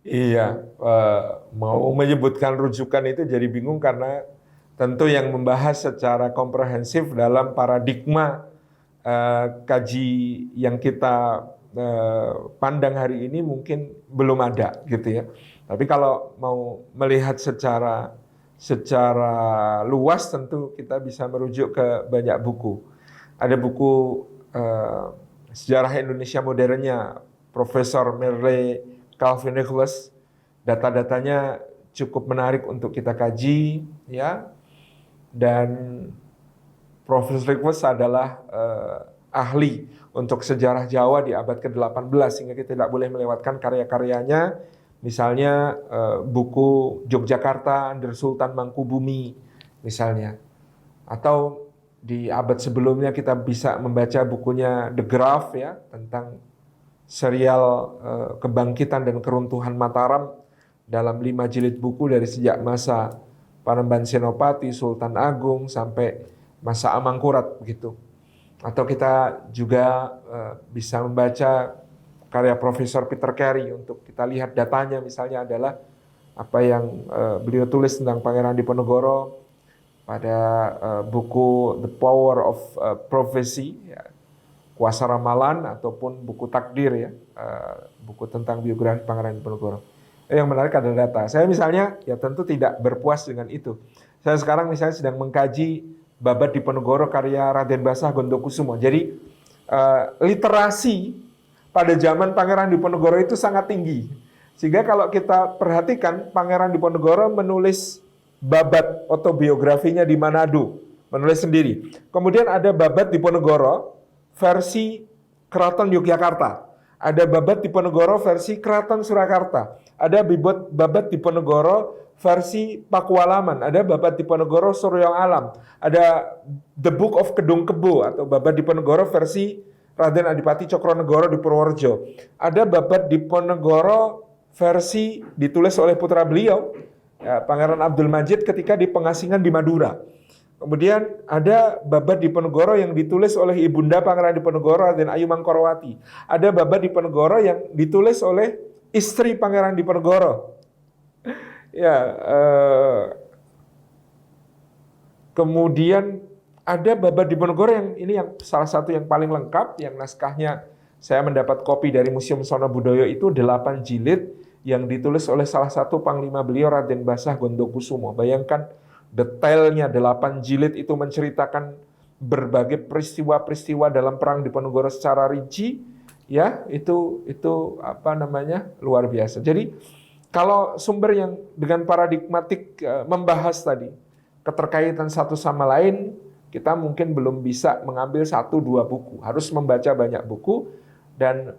Iya, mau menyebutkan rujukan itu jadi bingung karena tentu yang membahas secara komprehensif dalam paradigma kaji yang kita pandang hari ini mungkin belum ada gitu ya. Tapi kalau mau melihat secara luas tentu kita bisa merujuk ke banyak buku. Ada buku Sejarah Indonesia Modernnya Profesor Merle Calvin Nicholas, data-datanya cukup menarik untuk kita kaji, ya. Dan Profesor Nicholas adalah ahli untuk sejarah Jawa di abad ke-18, sehingga kita tidak boleh melewatkan karya-karyanya. Misalnya buku Yogyakarta Under Sultan Mangkubumi, misalnya. Atau di abad sebelumnya kita bisa membaca bukunya The Graph, ya, tentang serial kebangkitan dan keruntuhan Mataram dalam 5 jilid buku dari sejak masa Panembahan Senopati, Sultan Agung sampai masa Amangkurat begitu. Atau kita juga bisa membaca karya Profesor Peter Carey untuk kita lihat datanya, misalnya adalah apa yang beliau tulis tentang Pangeran Diponegoro pada buku The Power of Prophecy, ya, Kuasa Ramalan, ataupun buku Takdir, ya, buku tentang biografi Pangeran Diponegoro. Yang menarik adalah data. Saya misalnya ya tentu tidak berpuas dengan itu. Saya sekarang misalnya sedang mengkaji Babad Diponegoro karya Raden Basah Gondokusumo. Jadi literasi pada zaman Pangeran Diponegoro itu sangat tinggi. Sehingga kalau kita perhatikan, Pangeran Diponegoro menulis babad autobiografinya di Manado, menulis sendiri. Kemudian ada Babad Diponegoro versi Keraton Yogyakarta. Ada Babad Diponegoro versi Keraton Surakarta. Ada Babad Diponegoro versi Pakualaman. Ada Babad Diponegoro Suryong Alam. Ada The Book of Kedung Kebo atau Babad Diponegoro versi Raden Adipati Cokronegoro di Purworejo. Ada Babad Diponegoro versi ditulis oleh putra beliau, ya, Pangeran Abdul Majid ketika di pengasingan di Madura. Kemudian ada Babad Diponegoro yang ditulis oleh Ibunda Pangeran Diponegoro dan Ayu Mangkorowati. Ada Babad Diponegoro yang ditulis oleh istri Pangeran Diponegoro. Ya, kemudian ada Babad Diponegoro yang ini yang salah satu yang paling lengkap, yang naskahnya saya mendapat kopi dari Museum Sono Budoyo itu 8 jilid yang ditulis oleh salah satu panglima beliau Raden Basah Gondokusumo. Bayangkan detailnya 8 jilid itu menceritakan berbagai peristiwa-peristiwa dalam perang Diponegoro secara rinci, ya, itu apa namanya? Luar biasa. Jadi kalau sumber yang dengan paradigmatik membahas tadi keterkaitan satu sama lain, kita mungkin belum bisa mengambil 1-2 buku, harus membaca banyak buku dan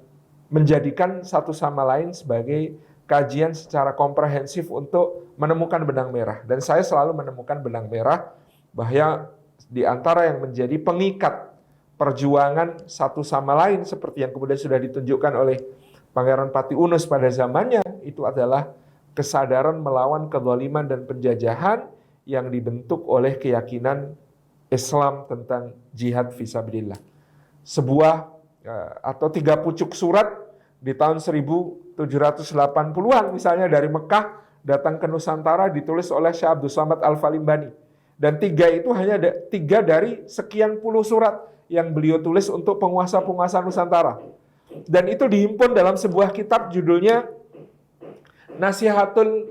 menjadikan satu sama lain sebagai kajian secara komprehensif untuk menemukan benang merah. Dan saya selalu menemukan benang merah bahwa di antara yang menjadi pengikat perjuangan satu sama lain seperti yang kemudian sudah ditunjukkan oleh Pangeran Pati Unus pada zamannya, itu adalah kesadaran melawan kezaliman dan penjajahan yang dibentuk oleh keyakinan Islam tentang jihad fisabilillah. Sebuah atau 3 pucuk surat di tahun 1780-an misalnya dari Mekah datang ke Nusantara ditulis oleh Syekh Abdul Somad Al-Falimbani. Dan 3 itu hanya 3 dari sekian puluh surat yang beliau tulis untuk penguasa-penguasa Nusantara. Dan itu dihimpun dalam sebuah kitab judulnya Nasihatul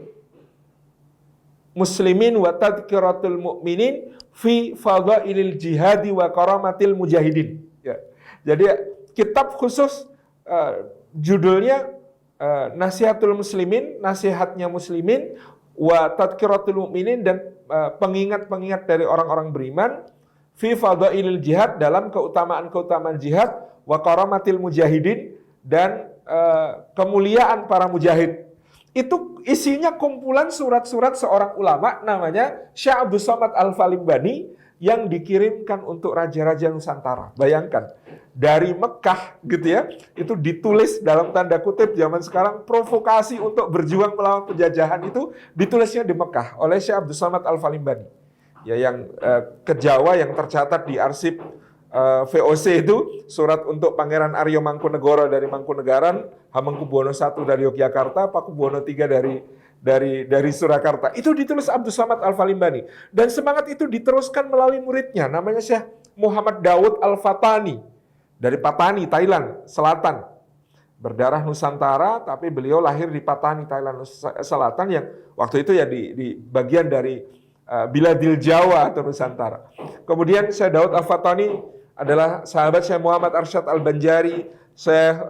Muslimin wa Tadhkiratul Mu'minin fi Fadhailil Jihadi wa Karamatil Mujahidin. Ya. Jadi kitab khusus judulnya Nasihatul Muslimin, nasihatnya muslimin, wa Tadhkiratul Mu'minin, dan pengingat-pengingat dari orang-orang beriman, fi Fadhailil Jihad, dalam keutamaan-keutamaan jihad, wa Karamatil Mujahidin, dan kemuliaan para mujahid. Itu isinya kumpulan surat-surat seorang ulama namanya Syekh Abdul Somad Al-Falimbani yang dikirimkan untuk raja-raja Nusantara. Bayangkan, dari Mekah gitu ya, itu ditulis dalam tanda kutip zaman sekarang provokasi untuk berjuang melawan penjajahan itu ditulisnya di Mekah oleh Syekh Abdul Somad Al-Falimbani. Ya, yang ke Jawa yang tercatat di arsip VOC itu, surat untuk Pangeran Aryo Mangkunegoro dari Mangkunegaran, Hamengkubuwono I dari Yogyakarta, Pakubuwono III dari Surakarta. Itu ditulis Abdus Samad Al-Falimbani. Dan semangat itu diteruskan melalui muridnya, namanya Syekh Muhammad Daud Al-Fatani dari Patani, Thailand Selatan. Berdarah Nusantara, tapi beliau lahir di Patani, Thailand Selatan, yang waktu itu ya di bagian dari Biladil Jawa atau Nusantara. Kemudian Syekh Daud Al-Fatani adalah sahabat Syekh Muhammad Arsyad Al-Banjari, Syekh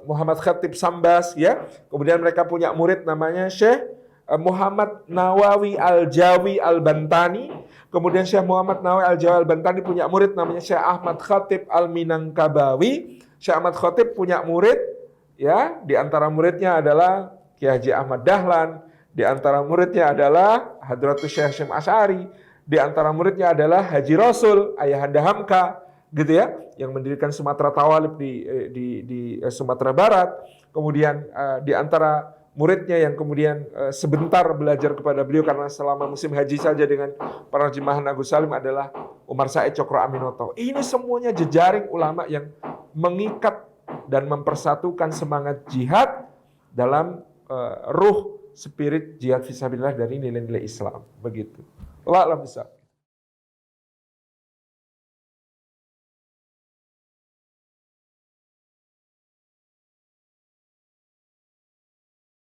Muhammad Khatib Sambas, ya. Kemudian mereka punya murid namanya Syekh Muhammad Nawawi Al-Jawi Al-Bantani. Kemudian Syekh Muhammad Nawawi Al-Jawi Al-Bantani punya murid namanya Syekh Ahmad Khatib Al-Minangkabawi. Syekh Ahmad Khatib punya murid, ya, di antara muridnya adalah Kiai Haji Ahmad Dahlan, di antara muridnya adalah Hadratus Syekh Hasyim Asy'ari, di antara muridnya adalah Haji Rasul, Ayahanda Hamka, gitu ya, yang mendirikan Sumatera Tawalib di Sumatera Barat. Kemudian di antara muridnya yang kemudian sebentar belajar kepada beliau karena selama musim haji saja dengan penerjemahan Agus Salim adalah Umar Said Cokro Aminoto. Ini semuanya jejaring ulama yang mengikat dan mempersatukan semangat jihad dalam ruh spirit jihad fisabilillah dari nilai-nilai Islam. Begitu. Wallahu a'lam bishawab.